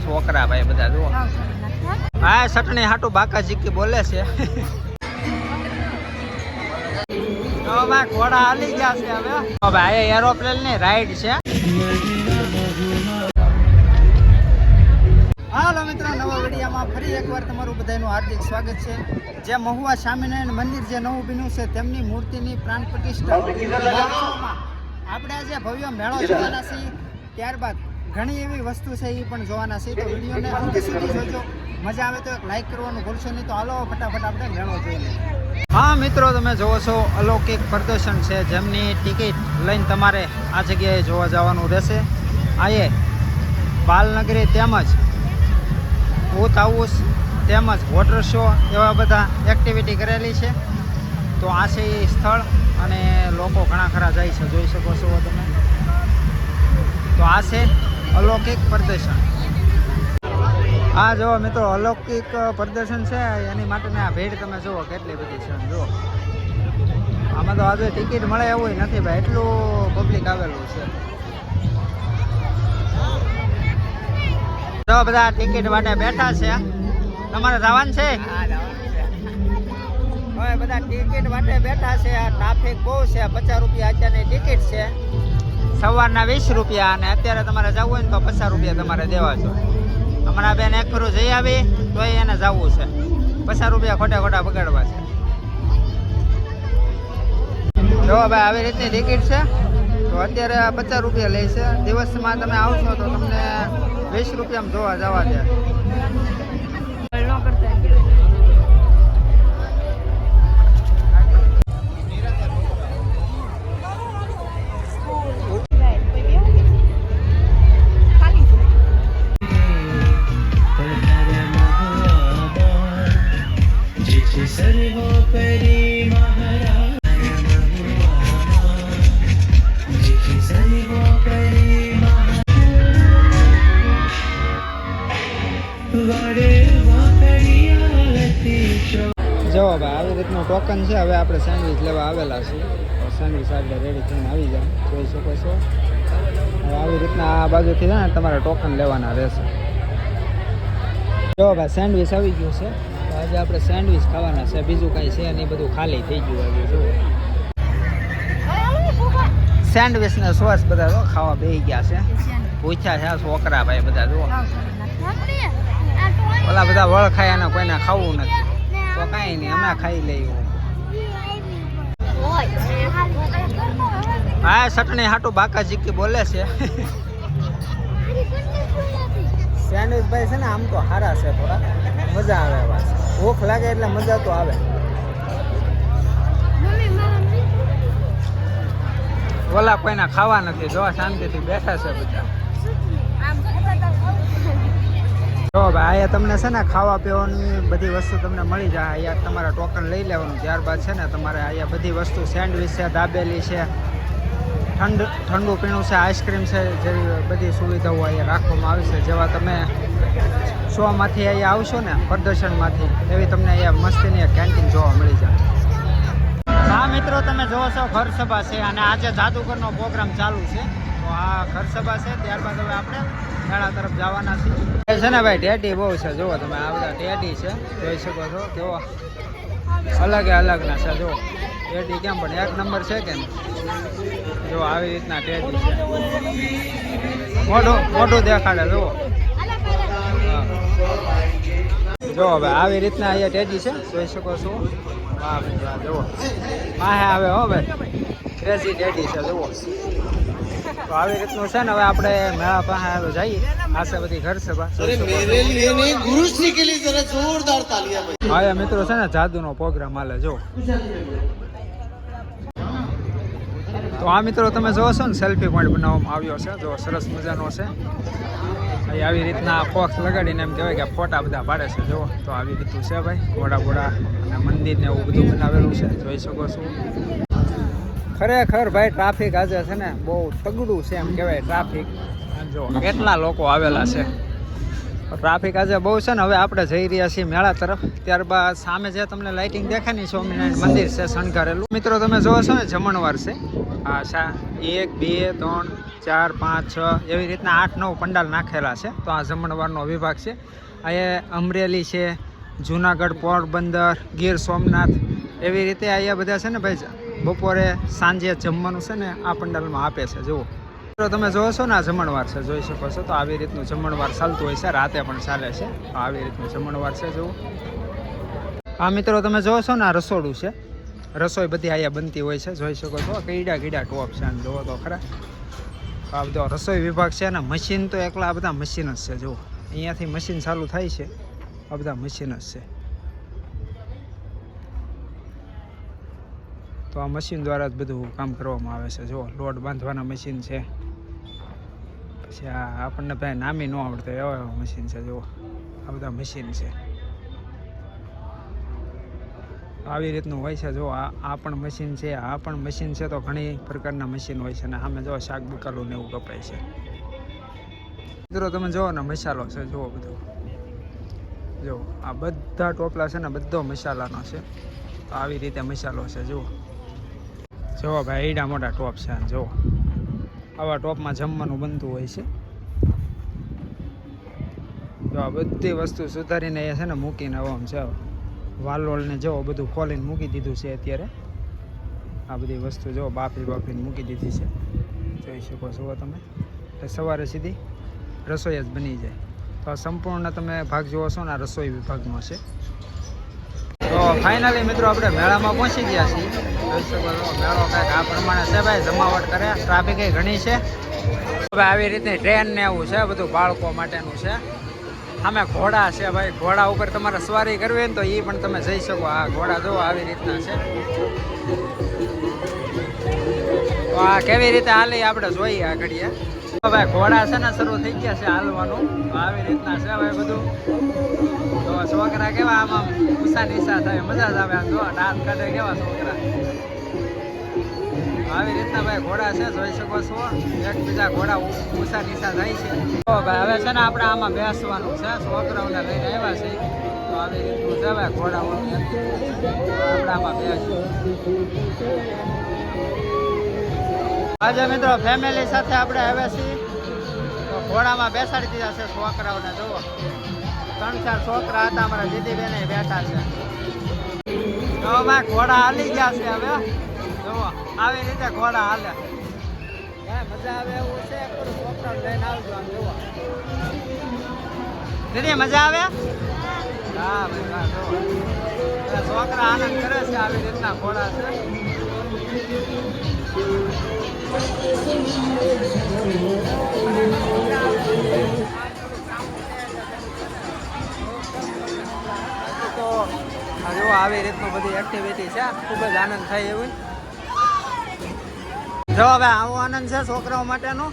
છોકરા ભાઈ બધા જુઓ. હા ચટણી હાટું બાકા જીકી બોલે છે. ઘોડા હાલી ગયા છે હવે. ભાઈ એરોપ્લેન ની રાઈડ છે. હાલો મિત્રો, નવા વિડીયોમાં ફરી એકવાર તમારું બધાનું હાર્દિક સ્વાગત છે. જે મહુવા સ્વામિનારાયણ મંદિર જે નવું બન્યું છે તેમની મૂર્તિની પ્રાણ પ્રતિષ્ઠા મહોત્સવમાં આપણે આજે ભવ્ય મેળો જોવાના છીએ. ત્યારબાદ ઘણી એવી વસ્તુ છે એ પણ જોવાના છે. તો વિડીયોને અંત સુધી જોજો. મજા આવે તો એક લાઈક કરવાનું ભૂલશો નહીં. તો હાલો ફટાફટ આપણે મેળો જોઈ લઈએ. હા મિત્રો, તમે જોવો છો અલૌકિક પ્રદર્શન છે જેમની ટિકિટ લઈને તમારે આ જગ્યાએ જોવા જવાનું રહેશે. આયે બાલનગરી તેમજ બૂથ હાઉસ તેમજ વોટર શો એવા બધા એક્ટિવિટી કરેલી છે. તો આ છે એ સ્થળ અને લોકો ઘણા ખરા જાય છે, જોઈ શકો છો તમે. તો આ છે અલૌકિક પ્રદર્શન. આ જુઓ મિત્રો, અલૌકિક પ્રદર્શન છે એની માટેની આ ભીડ તમે જુઓ કેટલી બધી છે. જુઓ આમાં તો આજે ટિકિટ મળે એવું નથી ભાઈ, એટલું પબ્લિક આવેલું છે. તો બધા ટિકિટ માટે બેઠા છે. તમારે જવાનું છે? હવે બધા ટિકિટ માટે બેઠા છે. આ ટ્રાફિક બહુ છે. 50 રૂપિયા અત્યારની ટિકિટ છે, સવારના 20 રૂપિયા. અને અત્યારે તમારે જવું હોય ને તો 50 રૂપિયા તમારે દેવા છો. હમણાં બેન એક ફરું જઈ આવી તો એને જવું છે, 50 રૂપિયા ખોટા બગાડવા છે. જો ભાઈ આવી રીતની ટિકિટ છે. તો અત્યારે 50 રૂપિયા લે છે. દિવસમાં તમે આવશો તો તમને 20 રૂપિયામાં જોવા જવા દે. જો ભાઈ આવી રીતનું ટોકન છે. હવે આપણે સેન્ડવિચ લેવા આવેલા છીએ. સેન્ડવિચ આપણે રેડી થઈને આવી જાય, જોઈ શકો છો. હવે આવી રીતના આ બાજુથી છે ને તમારે ટોકન લેવાના રહેશે. જો ભાઈ સેન્ડવિચ આવી ગયું છે. તો આજે આપણે સેન્ડવિચ ખાવાના છે, બીજું કાંઈ છે નહીં, બધું ખાલી થઈ ગયું. આજે જુઓ સેન્ડવિચના સોસ બધા ખાવા બેસી ગયા છે. પૂછ્યા છે છોકરા ભાઈ બધા જુઓ. ઓલા બધા વળ ખાય અને કોઈને ખાવું નથી તો કાંઈ નહીં, અમે ખાઈ લઈએ. હા ચટણી હાટું બાકા જીકી બોલે છે. સેન્ડવિચ ભાઈ છે ને આમ તો સારા છે, થોડા મજા આવે. ભૂખ લાગે એટલે મજા તો આવે. ઓલા કોઈને ખાવા નથી, જો શાંતિથી બેઠા છે બધા. જો ભાઈ અહીંયા તમને છે ને ખાવા પીવાની બધી વસ્તુ તમને મળી જાય. અહીંયા તમારે ટોકન લઈ લેવાનું. ત્યારબાદ છે ને તમારે અહીંયા બધી વસ્તુ સેન્ડવિચ છે, દાબેલી છે, ઠંડુ પીણું છે, આઈસ્ક્રીમ છે, જેવી બધી સુવિધાઓ અહીંયા રાખવામાં આવી છે. જેવા તમે શોમાંથી અહીંયા આવશો ને પ્રદર્શનમાંથી, એવી તમને અહીંયા મસ્તીની કેન્ટીન જોવા મળી જાય. હા મિત્રો, તમે જોવો છો ઘર સભા છે અને આજે જાદુગરનો પ્રોગ્રામ ચાલુ છે. તો આ ઘર સભા છે. ત્યારબાદ હવે આપણે મેળા તરફ જવાના છીએ. છે ને ભાઈ ટેડી બહુ છે. જુઓ તમે આ બધા ટેડી છે, જોઈ શકો છો. કેવો અલગના છે. જુઓ ટેડી કેમ પણ એક નંબર છે કે જો આવી રીતના ટેડી છે. મોઢું દેખાડે. જુઓ જો હવે આવી રીતના અહીંયા ટેડી છે, જોઈ શકો છો. હા ભાઈ જુઓ માહે આવે હો ભાઈ, ક્રેઝી ટેડી છે. જુઓ તો આવી રીતનું છે ને. હવે આપણે મેળા પાસે હવે જઈએ. આ છે બધી ઘર સભા. હા મિત્રો છે ને જાદુનો પ્રોગ્રામ હાલે. જો તો આ મિત્રો તમે જોવો છો ને સેલ્ફી પોઈન્ટ બનાવવામાં આવ્યો છે. જો સરસ મજાનો છે. અહીં આવી રીતના બોક્સ લગાડીને એમ કહેવાય કે ફોટા બધા પાડે છે. જુઓ તો આવી રીતનું છે ભાઈ, ઘોડા અને મંદિરને એવું બધું બનાવેલું છે, જોઈ શકો છો. ખરેખર ભાઈ ટ્રાફિક આજે છે ને બહુ તગડું છે એમ કહેવાય. ટ્રાફિક જો કેટલા લોકો આવેલા છે. ટ્રાફિક આજે બહુ છે ને. હવે આપણે જઈ રહ્યા છીએ મેળા તરફ. ત્યારબાદ સામે જે તમને લાઇટિંગ દેખાય ને સ્વામિનારાયણ મંદિર છે શણગારેલું. મિત્રો તમે જોવો છો ને જમણવાર છે. હા 1 2 3 4 5 6 એવી રીતના 8 9 પંડાલ નાખેલા છે. તો આ જમણવારનો વિભાગ છે. અહીંયા અમરેલી છે, જુનાગઢ, પોરબંદર, ગીર સોમનાથ એવી રીતે અહીંયા બધા છે ને ભાઈ બપોરે સાંજે જમવાનું છે ને આ પંડાલમાં આપે છે. જુઓ મિત્રો તમે જોવો છો ને આ જમણવાર છે, જોઈ શકો છો. તો આવી રીતનું જમણવાર ચાલતું હોય છે, રાતે પણ ચાલે છે. તો આવી રીતનું જમણવાર છે. જુઓ આ મિત્રો તમે જોવો છો ને આ રસોડું છે, રસોઈ બધી અહીંયા બનતી હોય છે, જોઈ શકો છો. કીડા ટોપ છે અને જોવો તો ખરા. આ બધો રસોઈ વિભાગ છે ને મશીન તો એકલા આ બધા મશીન જ છે. જુઓ અહીંયાથી મશીન ચાલુ થાય છે, આ બધા મશીન જ છે. તો આ મશીન દ્વારા જ બધું કામ કરવામાં આવે છે. જુઓ લોટ બાંધવાના મશીન છે, પછી આ આપણને ભાઈ નામી ન આવડતો એવા મશીન છે. જુઓ આ બધા મશીન છે, આવી રીતનું હોય છે. જો આ પણ મશીન છે, આ પણ મશીન છે. તો ઘણી પ્રકારના મશીન હોય છે અને સામે જો શાક બકાલું ને એવું કપાય છે. મિત્રો તમે જુઓ ને મસાલો છે, જુઓ બધું. જો આ બધા ટોપલા છે ને બધો મસાલાનો છે. તો આવી રીતે મસાલો છે. જુઓ જુઓ ભાઈ એડા મોટા ટોપ છે. જુઓ આવા ટોપમાં જમવાનું બનતું હોય છે. જો આ બધી વસ્તુ સુધારીને એ છે ને મૂકીને આમ છે વાલોળને જો બધું ખોલીને મૂકી દીધું છે. અત્યારે આ બધી વસ્તુ જો બાફીને મૂકી દીધી છે, જોઈ શકો છો તમે. એટલે સવારે સીધી રસોઈ જ બની જાય. તો સંપૂર્ણ તમે ભાગ જોવો છો ને આ રસોઈ વિભાગનો છે. તો ફાઇનલી મિત્રો આપણે મેળામાં પહોંચી ગયા છીએ. જોઈ શકો છો મેળો કાંઈક આ પ્રમાણે છે ભાઈ, જમાવટ કરે. ટ્રાફિક ઘણી છે. હવે આવી રીતે ટ્રેન ને એવું છે બધું બાળકો માટેનું છે. આમે ઘોડા છે ભાઈ, ઘોડા ઉપર તમારે સવારી કરવી હોય ને તો એ પણ તમે જઈ શકો. આ ઘોડા જો આવી રીતના છે. તો આ કેવી રીતે હાલી આપણે જોઈએ આ ઘડીએ. ભાઈ ઘોડા છે ને શરૂ થઈ ગયા છે હાલવાનું. તો આવી રીતના છે ભાઈ બધું. તો છોકરા કેવા આમાં ઉષા નિશા થાય, મજા જ આવે. આમ જો દાંત કાઢે કેવા છોકરા. આવી રીતના ભાઈ ઘોડા છે, જોઈ શકો છો. એકબીજા ઘોડા ઉષા નિશા થાય છે. તો ભાઈ હવે છે ને આપણે આમાં બેસવાનું છે, છોકરાઓને લઈને આવ્યા છે. તો આવી રીતનું છે ભાઈ ઘોડાઓને આપણે આમાં બેસીએ. આજે મિત્રો ફેમિલી સાથે આપણે આવ્યા છીએ. તો ઘોડામાં બેસાડી દીધા છે છોકરાઓને. જુઓ 3-4 છોકરા હતા અમારા દીદીબેન બેઠા છે. તો ભાઈ ઘોડા હાલી ગયા છે હવે. જુઓ આવી રીતે ઘોડા હાલે. મજા આવે એવું છે. છોકરા લઈને આવજો. આમ જુઓ દીદી મજા આવે. હા ભાઈ હા જુઓ છોકરા આનંદ કરે છે. આવી રીતના ઘોડા છે. તો જો આવી રીતનું બધી એક્ટિવિટી છે, ખૂબ જ આનંદ થાય એવું. જો હવે આવો આનંદ છે છોકરાઓ માટેનો.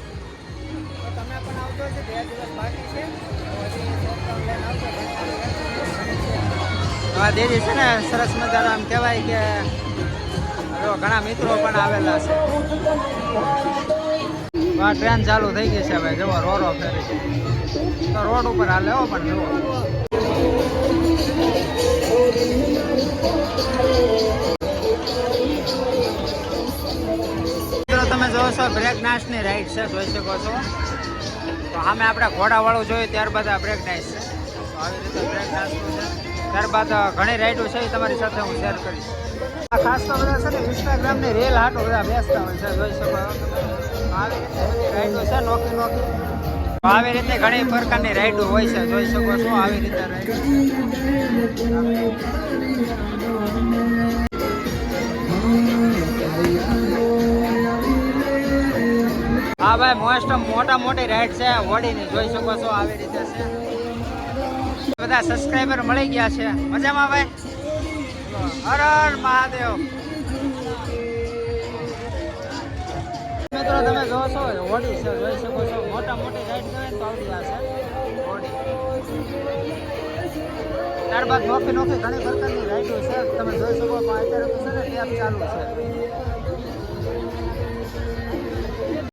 તમે પણ આવજો છે, 2 દિવસ બાકી છે. હા દીદી છે ને સરસ મજાનો આમ કહેવાય કે ઘણા મિત્રો પણ આવેલા છે. આ ટ્રેન ચાલુ થઈ ગઈ છે ભાઈ. જવો રોરો ફેરી તો રોડ ઉપર હાલે હો. પણ જુઓ તમે જોવો છો બ્રેક ડાન્સની રાઈડ છે, જોઈ શકો છો. તો આમે આપણે ઘોડાવાળું જોયું ત્યારબાદ આ બ્રેક ડાન્સ છે. તો આવી રીતે બ્રેક ડાન્સનું છે. ત્યારબાદ ઘણી રાઈડો છે એ તમારી સાથે હું શેર કરીશ. આ ખાસ તો બધા છે ને ઇન્સ્ટાગ્રામની રીલ હાટો બધા બેસતા હોય છે, જોઈ શકો. આવી રીતે બધી રાઈડો છે નોકી. આવી રીતે ઘણી પ્રકારની રાઈડો હોય છે, જોઈ શકો છો. આવી રીતે રાઈડ હા ભાઈ મોટી રાઈડ છે હોડીની, જોઈ શકો છો. આવી રીતે છે. બધા સબસ્ક્રાઈબર મળી ગયા છે. મજામાં ભાઈ? હર હર મહાદેવ. મિત્રો તમે જોવો છો હોડી છે, જોઈ શકો છો. મોટી રાઈડ કરે તો આવડી આ છે હોડી. ત્યારબાદ નોખી ઘણી પ્રકારની રાઈડો છે, તમે જોઈ શકો. પણ અત્યારે તો છે ને ટેપ ચાલુ છે.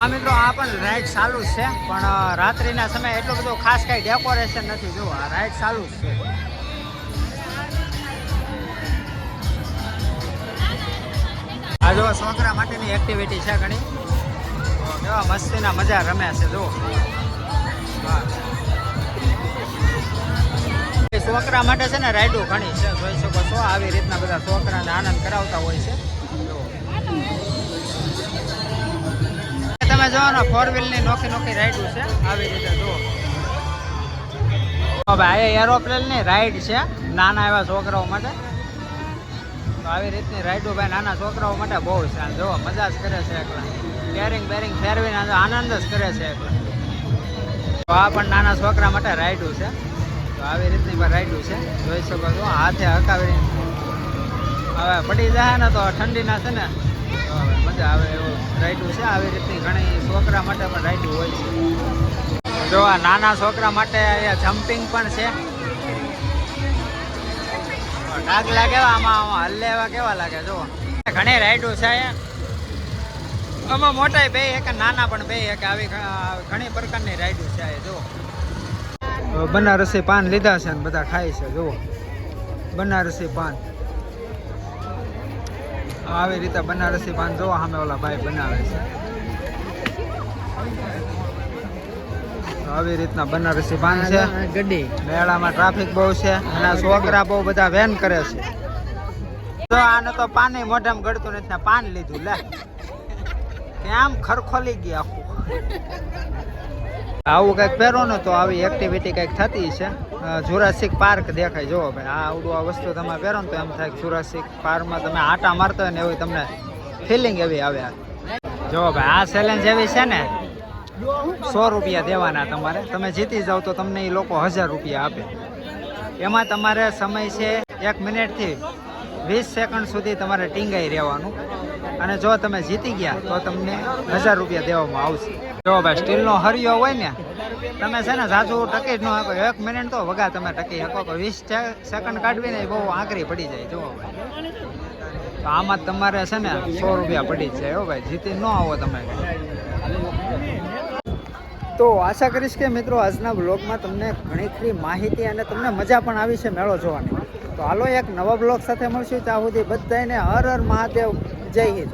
હા મિત્રો આ પણ રાઈડ ચાલુ જ છે, પણ રાત્રિના સમયે એટલું બધું ખાસ કઈ ડેકોરેશન નથી. જો આ રાઈડ ચાલુ જ છે. આ જો છોકરા માટેની એક્ટિવિટી છે ઘણી. એવા મસ્તીના મજા રમે છે જો. હા છોકરા માટે છે ને રાઈડો ઘણી છે, જોઈ શકો છો. આવી રીતના બધા છોકરાને આનંદ કરાવતા હોય છે. તમે જોવો ને 4 વ્હીલની નોખી રાઈડો છે આવી રીતે જુઓ. ભાઈ એરોપ્લેનની રાઈડ છે નાના એવા છોકરાઓ માટે. તો આવી રીતની રાઈડો ભાઈ નાના છોકરાઓ માટે બહુ છે. અને જુઓ મજા જ કરે છે એકલા, કેરિંગ બેરિંગ ફેરવીને આનંદ જ કરે છે એકલા. તો આ પણ નાના છોકરા માટે રાઈડો છે. તો આવી રીતની પણ રાઈડો છે, જોઈ શકો છો. હાથે હકાવી હવે પડી જાય ને તો ઠંડીના છે ને મજા આવે એવું રાઈડો છે. આવી રીતની ઘણી છોકરા માટે પણ રાઈડો હોય છે. જો આ નાના છોકરા માટે અહીંયા જમ્પિંગ પણ છે. ડાગલા કેવા આમાં હલ્લે એવા કેવા લાગે જો. ઘણી રાઈડો છે અહીંયા. આમાં મોટા બે એક નાના પણ બે એક આવી ઘણી પ્રકારની રાઈડો છે જો. બનારસી પાન લીધા છે ને બધા ખાય છે જુઓ. બનારસી પાન આવી રીતે બનારસી પાન જોવા સામે ઓલા ભાઈ બનાવે છે. આવી રીતના બનારસી પાન છે. મેળામાં ટ્રાફિક બહુ છે અને છોકરા બહુ બધા વેન કરે છે. તો આને તો પાણી મોઢામાં ગળતું નથી, પાન લીધું લે કેમ ખરખોલી ગયા આખું. આવું કંઈક પહેરો ને તો આવી એક્ટિવિટી કંઈક થતી છે. જુરાસિક પાર્ક દેખાય જોવો ભાઈ. આ આવડું આ વસ્તુ તમે પહેરો ને તો એમ થાય જુરાસિક પાર્કમાં તમે આટા મારતા હોય ને એવી તમને ફિલિંગ એવી આવે. જોવો ભાઈ આ ચેલેન્જ એવી છે ને 100 રૂપિયા દેવાના તમારે. તમે જીતી જાવ તો તમને એ લોકો 1000 રૂપિયા આપે. એમાં તમારે સમય છે 1 મિનિટથી 20 સેકન્ડ સુધી તમારે ટીંગાઈ રહેવાનું. અને જો તમે જીતી ગયા તો તમને 1000 રૂપિયા દેવામાં આવશે. જો ભાઈ સ્ટીલનો હરિયો હોય ને તમે છે ને ઝાઝુ ટકી જ ન શકો. 1 મિનિટ તો વગા તમે ટકી શકો, 20 સેકન્ડ કાઢવી ને બહુ આકરી પડી જાય. જો ભાઈ તો આમાં તમારે છે ને 100 રૂપિયા પડી જ જાય. હો ભાઈ જીતી ન આવો તમે. તો આશા કરીશ કે મિત્રો આજના બ્લોગમાં તમને ઘણી ખરી માહિતી અને તમને મજા પણ આવી છે મેળો જોવાની. તો હાલો એક નવા બ્લોગ સાથે મળશું. ત્યાં સુધી બધાને હર હર મહાદેવ, જય હિન્દ.